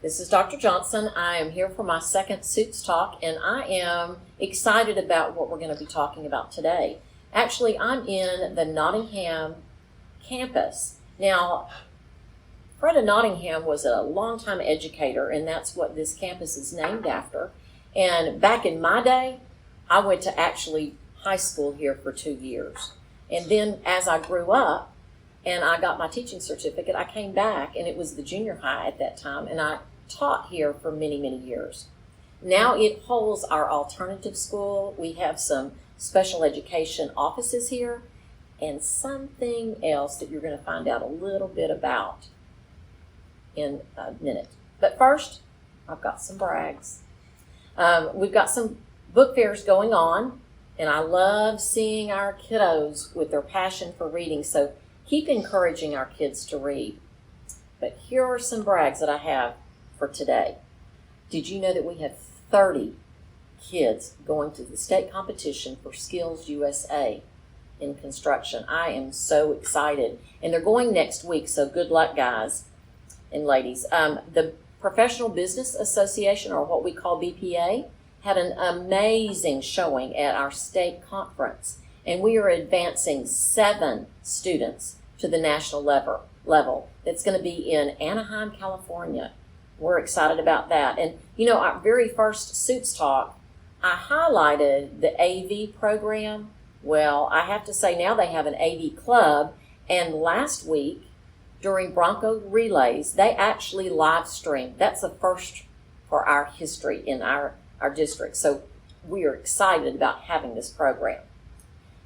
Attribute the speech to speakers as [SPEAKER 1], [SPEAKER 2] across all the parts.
[SPEAKER 1] This is Dr. Johnson. I am here for my second Suits Talk, and I am excited about what we're going to be talking about today. Actually, I'm in the Nottingham Campus. Now, Fred of Nottingham was a longtime educator, and that's what this campus is named after. And back in my day, I went to actually high school here for 2 years. And then as I grew up and I got my teaching certificate, I came back, and it was the junior high at that time, and I taught here for many, many years. Now it holds our alternative school. We have some special education offices here and something else that you're going to find out a little bit about in a minute. But first, I've got some brags. We've got some book fairs going on, and I love seeing our kiddos with their passion for reading, so keep encouraging our kids to read. But here are some brags that I have for today. Did you know that we have 30 kids going to the state competition for Skills USA in construction? I am so excited. And they're going next week, so good luck, guys and ladies. The Professional Business Association, or what we call BPA, had an amazing showing at our state conference. And we are advancing 7 students to the national level. It's going to be in Anaheim, California. We're excited about that. And, you know, our very first Suits Talk, I highlighted the AV program. Well, I have to say now they have an AV club. And last week, during Bronco Relays, they actually live streamed. That's a first for our history in our district. So we are excited about having this program.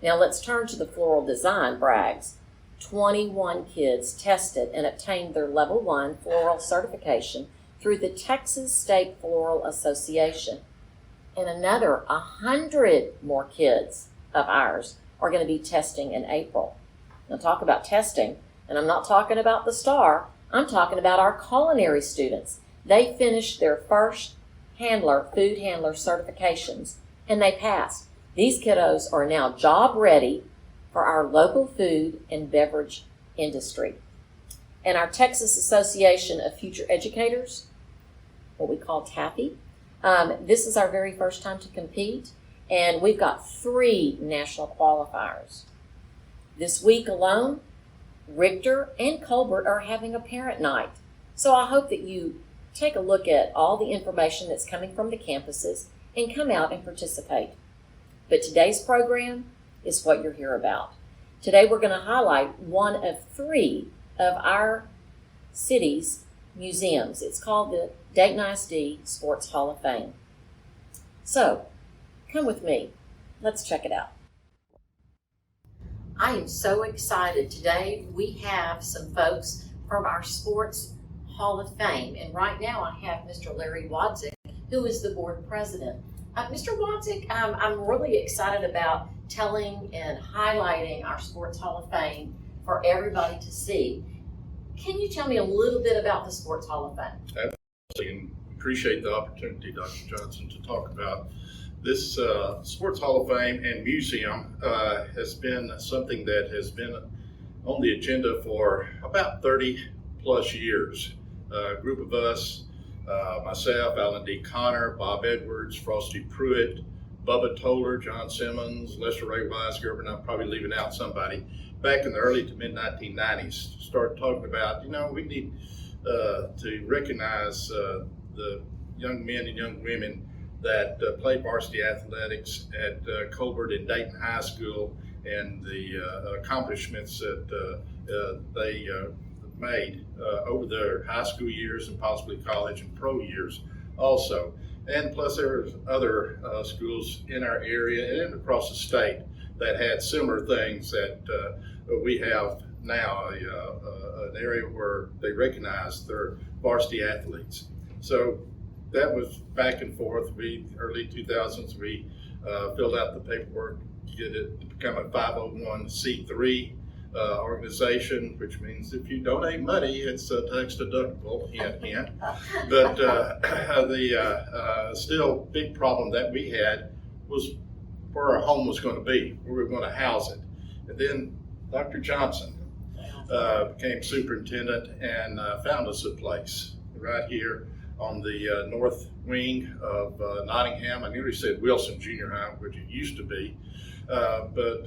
[SPEAKER 1] Now let's turn to the floral design brags. 21 kids tested and obtained their Level 1 floral certification through the Texas State Floral Association. And another 100 more kids of ours are going to be testing in April. Now talk about testing, and I'm not talking about the STAR, I'm talking about our culinary students. They finished their first food handler certifications, and they passed. These kiddos are now job ready for our local food and beverage industry. And our Texas Association of Future Educators, what we call TAFE, this is our very first time to compete, and we've got 3 national qualifiers. This week alone, Richter and Colbert are having a parent night. So I hope that you take a look at all the information that's coming from the campuses and come out and participate. But today's program is what you're here about. Today we're going to highlight one of 3 of our city's museums. It's called the Dayton ISD Sports Hall of Fame. So, come with me. Let's check it out. I am so excited. Today we have some folks from our Sports Hall of Fame. And right now I have Mr. Larry Wadzik, who is the board president. Mr. Wadzik, I'm really excited about telling and highlighting our Sports Hall of Fame for everybody to see. Can you tell me a little bit about the Sports Hall of Fame?
[SPEAKER 2] Absolutely, and appreciate the opportunity, Dr. Johnson, to talk about this. Sports Hall of Fame and Museum has been something that has been on the agenda for about 30 plus years. A group of us, myself, Alan D. Connor, Bob Edwards, Frosty Pruitt, Bubba Toller, John Simmons, Lester Ray Weisgerber, and I'm probably leaving out somebody, back in the early to mid 1990s, started talking about, we need to recognize the young men and young women that play varsity athletics at Colbert and Dayton High School, and the accomplishments that they made over their high school years and possibly college and pro years also. And plus there were other schools in our area and across the state that had similar things that we have now, an area where they recognize their varsity athletes. So that was back and forth. Early 2000s, we filled out the paperwork to get it to become a 501c3 organization, which means if you donate money, it's tax deductible, hint, hint. But the still big problem that we had was where our home was going to be, where we were going to house it. And then Dr. Johnson became superintendent and found us a place right here on the north wing of Nottingham. I nearly said Wilson Junior High, which it used to be, but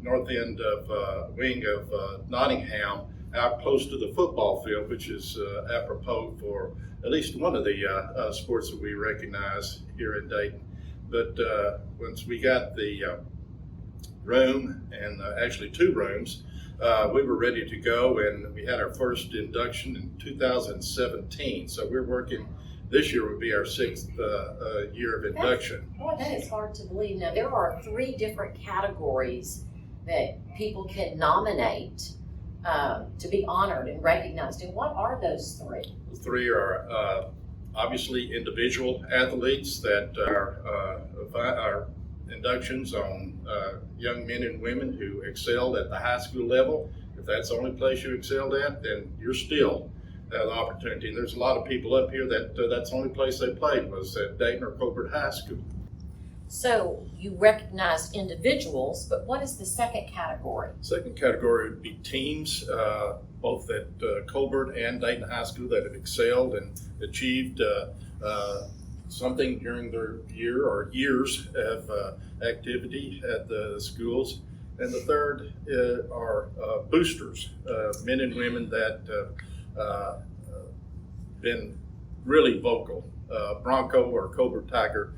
[SPEAKER 2] north end of wing of Nottingham, out close to the football field, which is apropos for at least one of the sports that we recognize here in Dayton. But once we got the room, and actually 2 rooms, we were ready to go, and we had our first induction in 2017. So we're working, this year would be our 6th year of induction.
[SPEAKER 1] That is hard to believe. Now, there are 3 different categories that people can nominate to be honored and recognized. And what are those 3?
[SPEAKER 2] The 3 are obviously individual athletes that are inductions on young men and women who excelled at the high school level. If that's the only place you excelled at, then you're still have the opportunity. And there's a lot of people up here that that's the only place they played was at Dayton or Colbert High School.
[SPEAKER 1] So you recognized individuals, but what is the second category?
[SPEAKER 2] Second category would be teams, both at Colbert and Dayton High School that have excelled and achieved something during their year or years of activity at the schools. And the third are boosters, men and women that been really vocal, Bronco or Cobra Tiger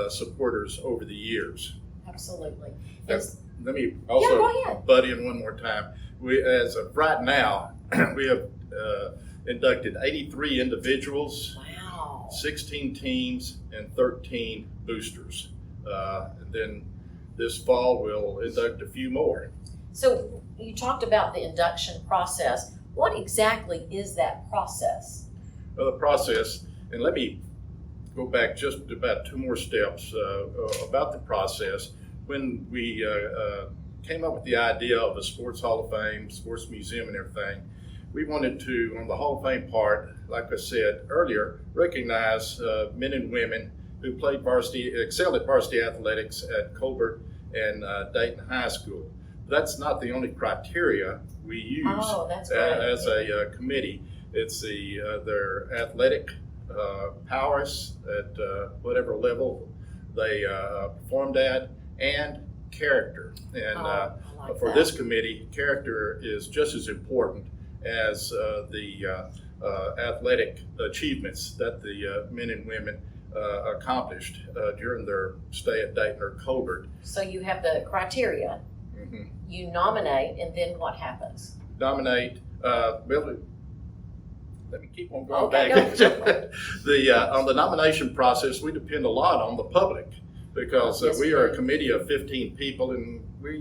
[SPEAKER 2] supporters over the years.
[SPEAKER 1] Absolutely.
[SPEAKER 2] Let me also butt in one more time. We, as of right now, we have inducted 83 individuals,
[SPEAKER 1] wow,
[SPEAKER 2] 16 teams, and 13 boosters. And then this fall we'll induct a few more.
[SPEAKER 1] So you talked about the induction process. What exactly is that process?
[SPEAKER 2] Well, the process, and let me go back just about 2 more steps about the process. When we came up with the idea of a Sports Hall of Fame, Sports Museum and everything, we wanted to, on the Hall of Fame part, like I said earlier, recognize men and women who played varsity, excelled at varsity athletics at Colbert and Dayton High School. That's not the only criteria we use as a committee. It's their athletic prowess at whatever level they performed at, and character. And for this committee, character is just as important as the athletic achievements that the men and women accomplished during their stay at Dayton or Colbert.
[SPEAKER 1] So you have the criteria, you nominate, and then what happens?
[SPEAKER 2] Nominate, let me keep on going back. On the nomination process, we depend a lot on the public because we are a committee of 15 people, and we,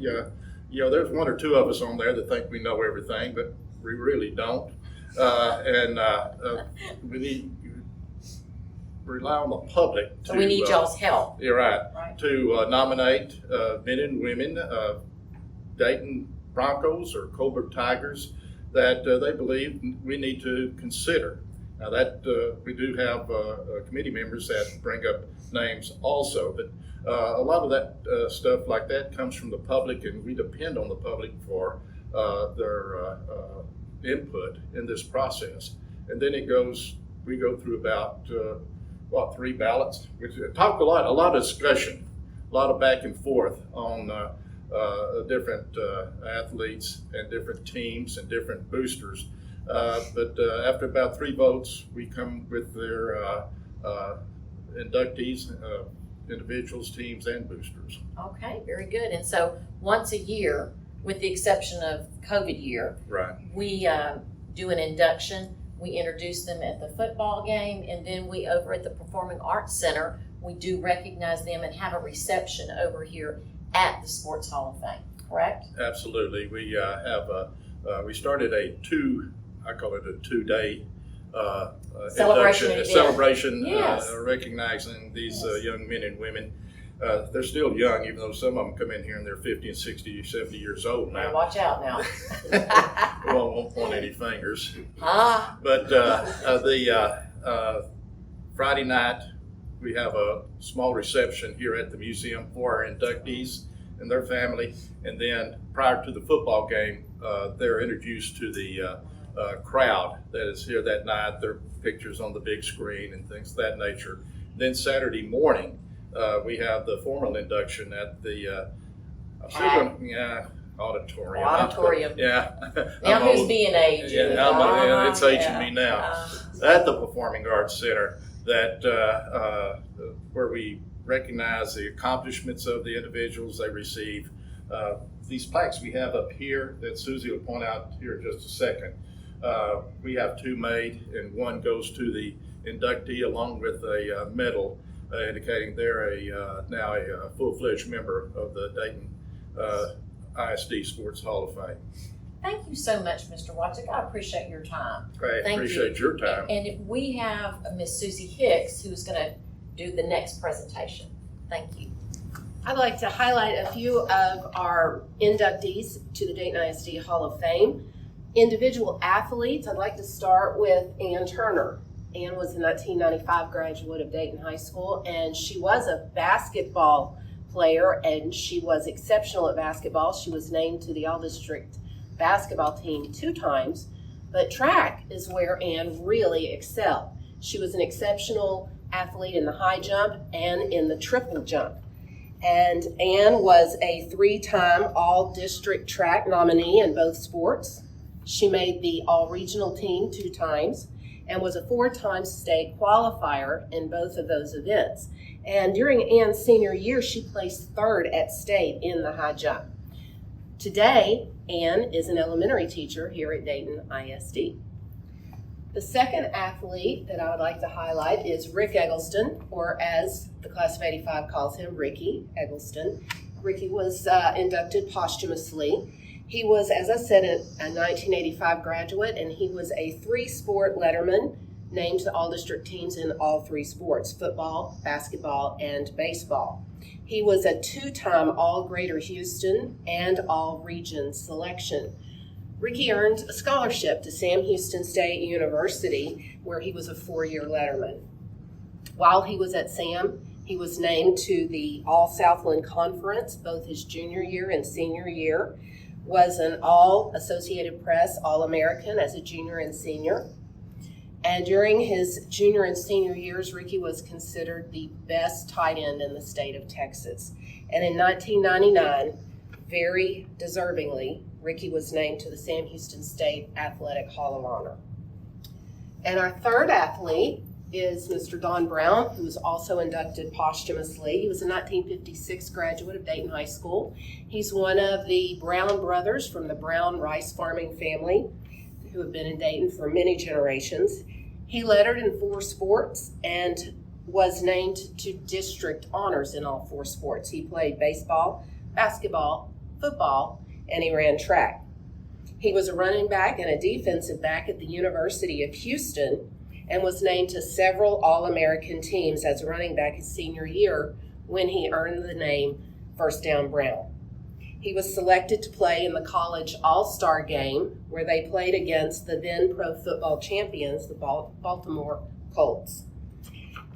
[SPEAKER 2] there's 1 or 2 of us on there that think we know everything, but we really don't. We rely on the public to.
[SPEAKER 1] We need y'all's help.
[SPEAKER 2] You're right. To nominate men and women, Dayton Broncos or Colbert Tigers, that they believe we need to consider. Now that we do have committee members that bring up names also, but a lot of that stuff like that comes from the public, and we depend on the public for their input in this process. And then we go through about 3 ballots. We talk a lot of discussion, a lot of back and forth on different athletes and different teams and different boosters. But after about 3 votes, we come with their inductees, individuals, teams, and boosters.
[SPEAKER 1] Okay, very good. And so once a year, with the exception of COVID year, we do an induction. We introduce them at the football game, and then we, over at the Performing Arts Center, we do recognize them and have a reception over here at the Sports Hall of Fame, correct?
[SPEAKER 2] Absolutely. We have we started I call it a 2-day celebration,
[SPEAKER 1] yes.
[SPEAKER 2] Recognizing these young men and women. They're still young, even though some of them come in here and they're 50 and 60, 70 years old now.
[SPEAKER 1] Watch out now.
[SPEAKER 2] We won't point any fingers. But the Friday night, we have a small reception here at the museum for our inductees and their family. And then prior to the football game, they're introduced to the crowd that is here that night. Their pictures on the big screen and things of that nature. Then Saturday morning, we have the formal induction at the auditorium.
[SPEAKER 1] Auditorium.
[SPEAKER 2] Yeah.
[SPEAKER 1] Now who's being aged?
[SPEAKER 2] Yeah, it's aging me now. At the Performing Arts Center, that where we recognize the accomplishments of the individuals they receive. These plaques we have up here that Susie will point out here in just a second. We have two made, and one goes to the inductee along with a medal indicating they're now a full-fledged member of the Dayton ISD Sports Hall of Fame.
[SPEAKER 1] Thank you so much, Mr. Wojcik. I appreciate your time.
[SPEAKER 2] I appreciate your time.
[SPEAKER 1] And we have Miss Susie Hicks, who's going to do the next presentation. Thank you.
[SPEAKER 3] I'd like to highlight a few of our inductees to the Dayton ISD Hall of Fame. Individual athletes, I'd like to start with Ann Turner. Ann was a 1995 graduate of Dayton High School, and she was a basketball player, and she was exceptional at basketball. She was named to the All-District basketball team 2 times, but track is where Ann really excelled. She was an exceptional athlete in the high jump and in the triple jump. And Ann was a 3-time All-District track nominee in both sports. She made the All-Regional team 2 times and was a 4-time state qualifier in both of those events. And during Ann's senior year, she placed 3rd at state in the high jump. Today, Ann is an elementary teacher here at Dayton ISD. The second athlete that I would like to highlight is Rick Eggleston, or as the class of '85 calls him, Ricky Eggleston. Ricky was inducted posthumously. He was, as I said, a 1985 graduate, and he was a 3-sport letterman, named to all-district teams in all 3 sports, football, basketball, and baseball. He was a 2-time All-Greater Houston and All-Region selection. Ricky earned a scholarship to Sam Houston State University, where he was a 4-year letterman. While he was at Sam, he was named to the All-Southland Conference, both his junior year and senior year, was an All-Associated Press All-American as a junior and senior. And during his junior and senior years, Ricky was considered the best tight end in the state of Texas. And in 1999, very deservingly, Ricky was named to the Sam Houston State Athletic Hall of Honor. And our third athlete is Mr. Don Brown, who was also inducted posthumously. He was a 1956 graduate of Dayton High School. He's one of the Brown brothers from the Brown rice farming family who have been in Dayton for many generations. He lettered in 4 sports and was named to district honors in all 4 sports. He played baseball, basketball, football, and he ran track. He was a running back and a defensive back at the University of Houston and was named to several All-American teams as a running back his senior year when he earned the name First Down Brown. He was selected to play in the college all-star game where they played against the then pro football champions, the Baltimore Colts.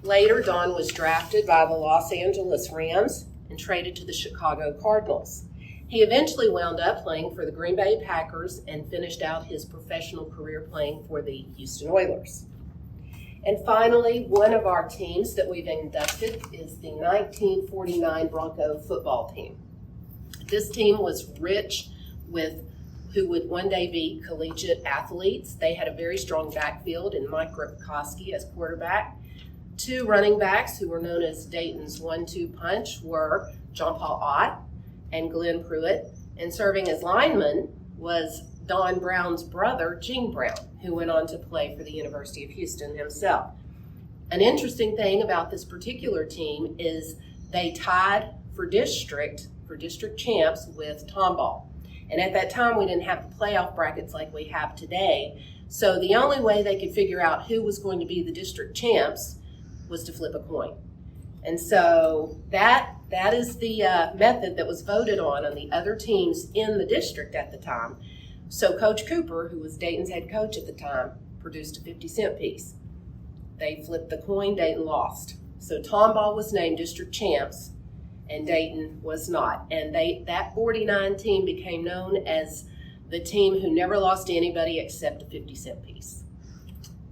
[SPEAKER 3] Later, Don was drafted by the Los Angeles Rams and traded to the Chicago Cardinals. He eventually wound up playing for the Green Bay Packers and finished out his professional career playing for the Houston Oilers. And finally, one of our teams that we've inducted is the 1949 Bronco football team. This team was rich with who would one day be collegiate athletes. They had a very strong backfield in Mike Ripkoski as quarterback. 2 running backs who were known as Dayton's 1-2 punch were John Paul Ott and Glenn Pruitt. And serving as lineman was Don Brown's brother, Gene Brown, who went on to play for the University of Houston himself. An interesting thing about this particular team is they tied for district champs with Tomball. And at that time, we didn't have the playoff brackets like we have today. So the only way they could figure out who was going to be the district champs was to flip a coin. And so that is the method that was voted on the other teams in the district at the time. So Coach Cooper, who was Dayton's head coach at the time, produced a 50-cent piece. They flipped the coin, Dayton lost. So Tomball was named district champs, and Dayton was not. And that 49 team became known as the team who never lost to anybody except a 50-cent piece.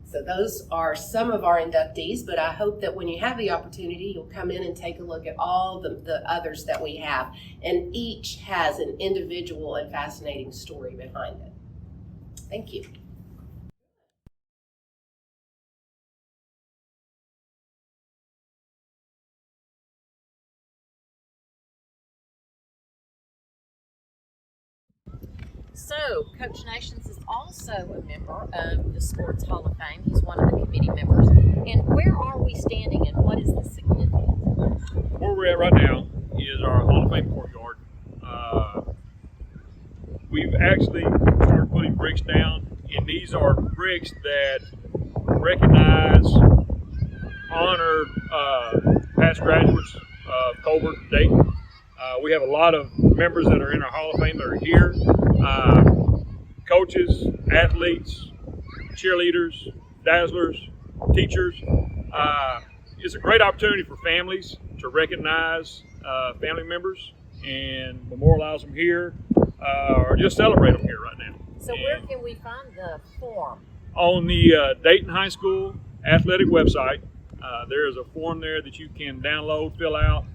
[SPEAKER 3] So those are some of our inductees, but I hope that when you have the opportunity, you'll come in and take a look at all the others that we have. And each has an individual and fascinating story behind it. Thank you.
[SPEAKER 1] So, Coach Nations is also a member of the Sports Hall of Fame. He's one of the committee members. And where are we standing and what is the significance?
[SPEAKER 4] Where we're at right now is our Hall of Fame courtyard. We've actually started putting bricks down, and these are bricks that recognize, honor past graduates of Colbert, Dayton. We have a lot of members that are in our Hall of Fame that are here. Coaches, athletes, cheerleaders, dazzlers, teachers. It's a great opportunity for families to recognize family members and memorialize them here, or just celebrate them here right now.
[SPEAKER 1] So where can we find the form?
[SPEAKER 4] On the Dayton High School athletic website, there is a form there that you can download, fill out,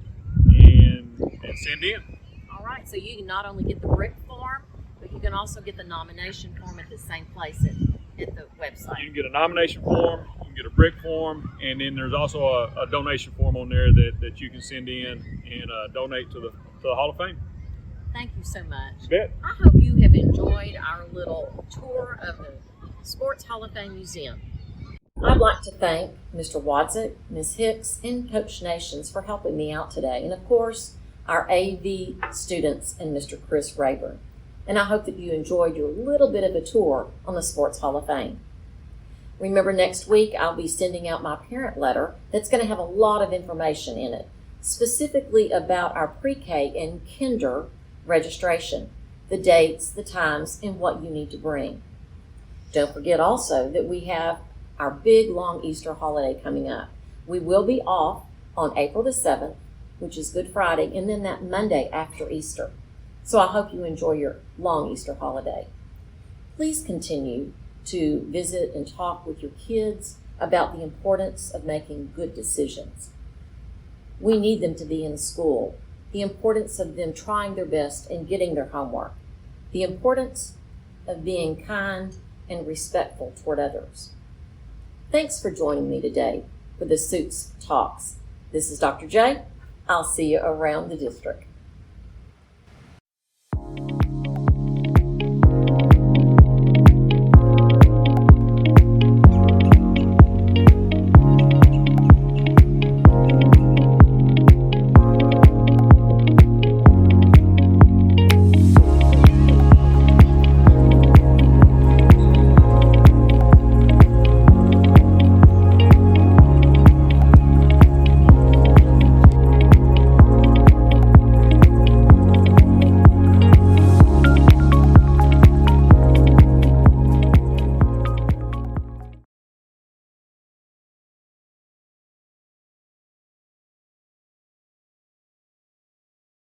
[SPEAKER 4] and send in.
[SPEAKER 1] All right, so you can not only get the brick form, but you can also get the nomination form at the same place at the website.
[SPEAKER 4] You can get a nomination form, you can get a brick form, and then there's also a donation form on there that you can send in and donate to the Hall of Fame.
[SPEAKER 1] Thank you so much.
[SPEAKER 4] You bet.
[SPEAKER 1] I hope you have enjoyed our little tour of the Sports Hall of Fame Museum. I'd like to thank Mr. Wadzik, Ms. Hicks, and Coach Nations for helping me out today, and of course, our AV students and Mr. Chris Rayburn. And I hope that you enjoyed your little bit of a tour on the Sports Hall of Fame. Remember, next week I'll be sending out my parent letter that's going to have a lot of information in it, specifically about our pre-K and kinder registration, the dates, the times, and what you need to bring. Don't forget also that we have our big long Easter holiday coming up. We will be off on April the 7th, which is Good Friday, and then that Monday after Easter. So I hope you enjoy your long Easter holiday. Please continue to visit and talk with your kids about the importance of making good decisions. We need them to be in school, the importance of them trying their best and getting their homework, the importance of being kind and respectful toward others. Thanks for joining me today for the Suits Talks. This is Dr. J. I'll see you around the district.